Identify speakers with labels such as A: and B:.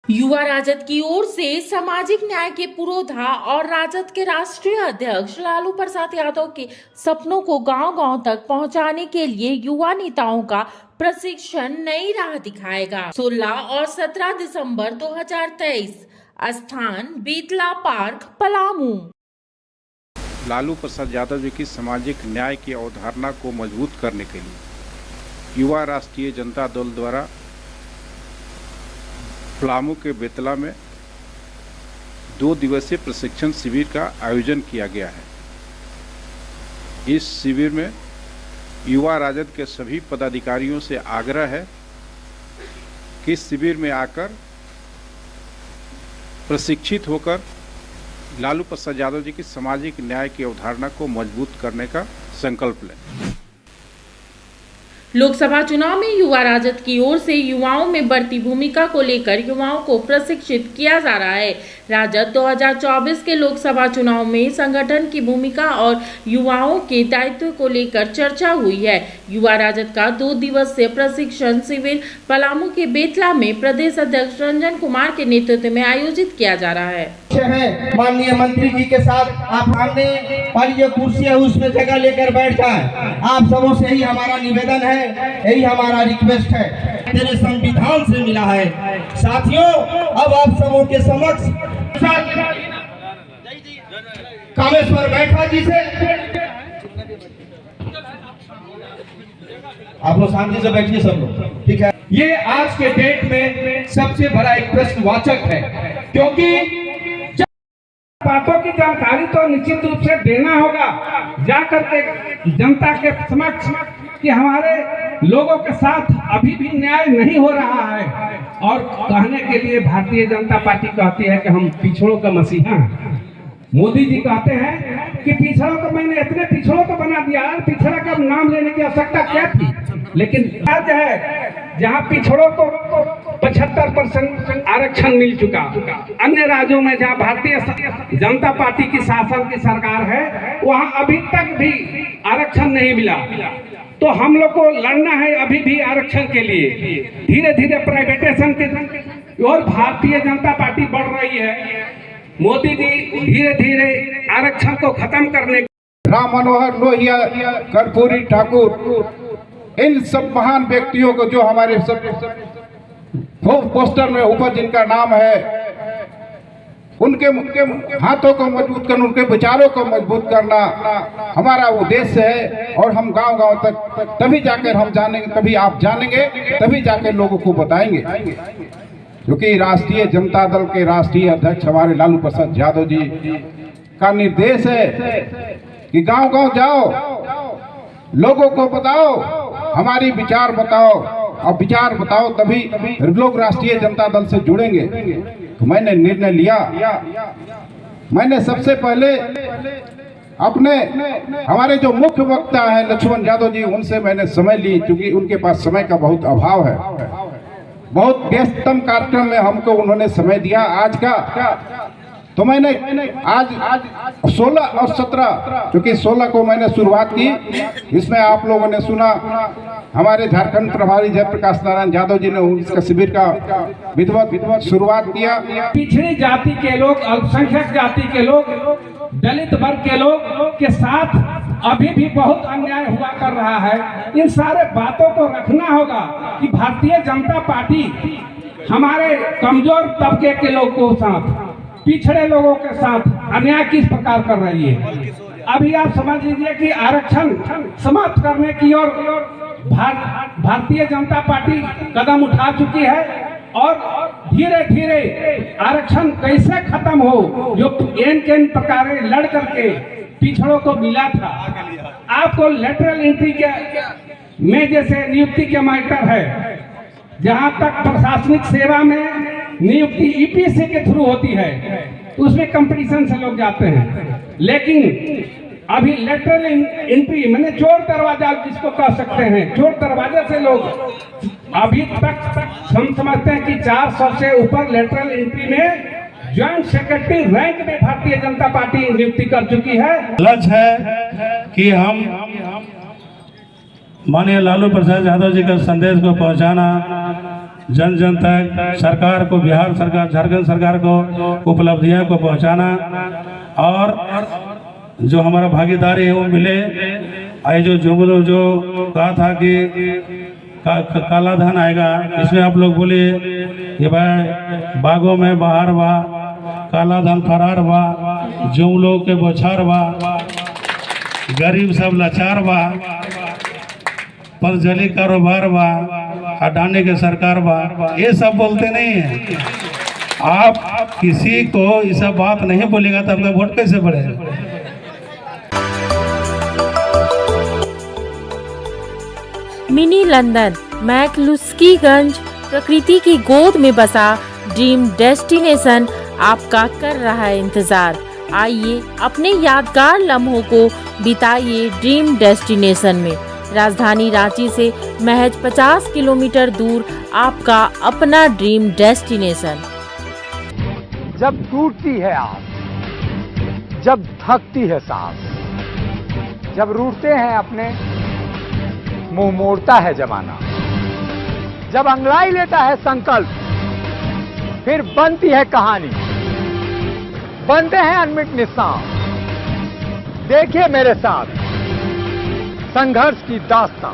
A: युवा राजद की ओर से सामाजिक न्याय के पुरोधा और राजद के राष्ट्रीय अध्यक्ष लालू प्रसाद यादव के सपनों को गांव-गांव तक पहुंचाने के लिए युवा नेताओं का प्रशिक्षण नई राह दिखाएगा। 16 और 17 दिसंबर 2023, स्थान बेतला पार्क, पलामू।
B: लालू प्रसाद यादव जी की सामाजिक न्याय की अवधारणा को मजबूत करने के लिए युवा राष्ट्रीय जनता दल द्वारा पलामू के बेतला में 2 दिवसीय प्रशिक्षण शिविर का आयोजन किया गया है। इस शिविर में युवा राजद के सभी पदाधिकारियों से आग्रह है कि इस शिविर में आकर प्रशिक्षित होकर लालू प्रसाद यादव जी की सामाजिक न्याय की अवधारणा को मजबूत करने का संकल्प लें।
A: लोकसभा चुनाव में युवा राजद की ओर से युवाओं में बढ़ती भूमिका को लेकर युवाओं को प्रशिक्षित किया जा रहा है। राजद 2024 के लोकसभा चुनाव में संगठन की भूमिका और युवाओं के दायित्व को लेकर चर्चा हुई है। युवा राजद का 2 दिवसीय प्रशिक्षण शिविर पलामू के बेतला में प्रदेश अध्यक्ष रंजन कुमार के नेतृत्व में आयोजित किया जा रहा है।
C: माननीय मंत्री जी के साथ आप सामने वाली जो कुर्सी है उसमें जगह लेकर बैठ जाए। आप सबों से ही हमारा निवेदन है, यही हमारा रिक्वेस्ट है, तेरे संविधान से मिला है। साथियों, अब आप सबों के समक्ष कामेश्वर बैठा जी से आप लोग शांति से बैठिए सब लोग, ठीक है।
D: ये आज के डेट में सबसे बड़ा एक प्रश्नवाचक है, क्योंकि बातों की जानकारी तो निश्चित रूप से देना होगा जाकर के जनता के समक्ष कि हमारे लोगों के साथ अभी भी न्याय नहीं हो रहा है। और कहने के लिए भारतीय जनता पार्टी कहती है कि हम पिछड़ों का मसीहा हैं। मोदी जी कहते हैं कि पिछड़ों को मैंने इतने पिछड़ों को बना दिया, पिछड़ा का नाम लेने की आवश्यकता क्या थी। लेकिन राज्य है जहां पिछड़ों को 75% आरक्षण मिल चुका, अन्य राज्यों में जहां भारतीय जनता पार्टी की शासन की सरकार है वहां अभी तक भी आरक्षण नहीं मिला। तो हम लोग को लड़ना है अभी भी आरक्षण के लिए। धीरे धीरे प्राइवेटाइजेशन के और भारतीय जनता पार्टी बढ़ रही है। मोदी जी धीरे धीरे आरक्षण को खत्म करने,
E: राम मनोहर लोहिया, कर्पूरी ठाकुर, इन सब महान व्यक्तियों को जो हमारे सब पोस्टर में ऊपर जिनका नाम है, उनके हाथों को मजबूत करना, उनके विचारों को मजबूत करना हमारा उद्देश्य है। और हम गांव-गांव तक तभी जाकर हम जानेंगे, तभी आप जानेंगे, तभी जाकर लोगों को बताएंगे। क्योंकि राष्ट्रीय जनता दल के राष्ट्रीय अध्यक्ष हमारे लालू प्रसाद यादव जी का निर्देश है कि गांव-गांव जाओ, लोगों को बताओ, हमारी विचार बताओ, और विचार बताओ तभी लोग राष्ट्रीय जनता दल से जुड़ेंगे। तो मैंने निर्णय लिया, मैंने सबसे पहले अपने हमारे जो मुख्य वक्ता है लक्ष्मण यादव जी, उनसे मैंने समय ली, क्योंकि उनके पास समय का बहुत अभाव है। बहुत व्यस्ततम कार्यक्रम में हमको उन्होंने समय दिया आज का। तो मैंने आज 16 और 17, क्योंकि 16 को मैंने शुरुआत की, इसमें आप लोगों ने सुना हमारे झारखंड प्रभारी जयप्रकाश नारायण यादव जी ने इसका शिविर का विधिवत शुरुआत किया।
D: पिछड़ी जाति के लोग, अल्पसंख्यक जाति के लोग, दलित वर्ग के लोग के साथ अभी भी बहुत अन्याय हुआ कर रहा है। इन सारे बातों को रखना होगा कि भारतीय जनता पार्टी हमारे कमजोर तबके के लोगों के साथ, पिछड़े लोगों के साथ अन्याय किस प्रकार कर रही है। अभी आप समझ लीजिए कि आरक्षण समाप्त करने की ओर भारतीय जनता पार्टी कदम उठा चुकी है। और धीरे धीरे आरक्षण कैसे खत्म हो, जो केन प्रकार लड़ करके पिछड़ों को मिला था। आपको लेटरल एंट्री के में जैसे नियुक्ति के मैटर है, जहां तक प्रशासनिक सेवा में नियुक्ति ईपीएससी के थ्रू होती है, उसमें कंपटीशन से लोग जाते हैं। लेकिन अभी लेटरल एंट्री मैंने चोर दरवाजा जिसको कह सकते हैं, चोर दरवाजे से लोग अभी तक हम समझते हैं कि 400 से ऊपर लेटरल एंट्री में ज्वाइंट सेक्रेटरी रैंक में भारतीय जनता पार्टी नियुक्ति कर चुकी है।
F: लक्ष्य है कि हम माननीय लालू प्रसाद यादव जी का संदेश को पहुंचाना, जन जन तक सरकार को, बिहार सरकार, झारखंड सरकार को उपलब्धियों को पहुंचाना और जो हमारा भागीदारी है वो मिले। आई जो कहा था कि काला धन आएगा, इसमें आप लोग बोलिए कि भाई बागों में बाहर बा, काला धन फरार बा, जुमलों के बौछार बा, गरीब सब लाचार बा, पतंजलि कारोबार बा, अडानी के सरकार बा, ये सब बोलते नहीं है। आप किसी को ये सब बात नहीं बोलेगा तब आपका वोट कैसे बढ़ेगा?
A: मिनी लंदन मैक्लुस्कीगंज प्रकृति की गोद में बसा ड्रीम डेस्टिनेशन आपका कर रहा है इंतजार। आइए अपने यादगार लम्हों को बिताइए ड्रीम डेस्टिनेशन में। राजधानी रांची से महज 50 किलोमीटर दूर आपका अपना ड्रीम डेस्टिनेशन।
G: जब टूटती है आस, जब थकती है सांस, जब रूठते हैं अपने, मुंह मोड़ता है जमाना, जब अंगड़ाई लेता है संकल्प, फिर बनती है कहानी, बनते हैं अनमिट निशान। देखिए मेरे साथ संघर्ष की दास्तां।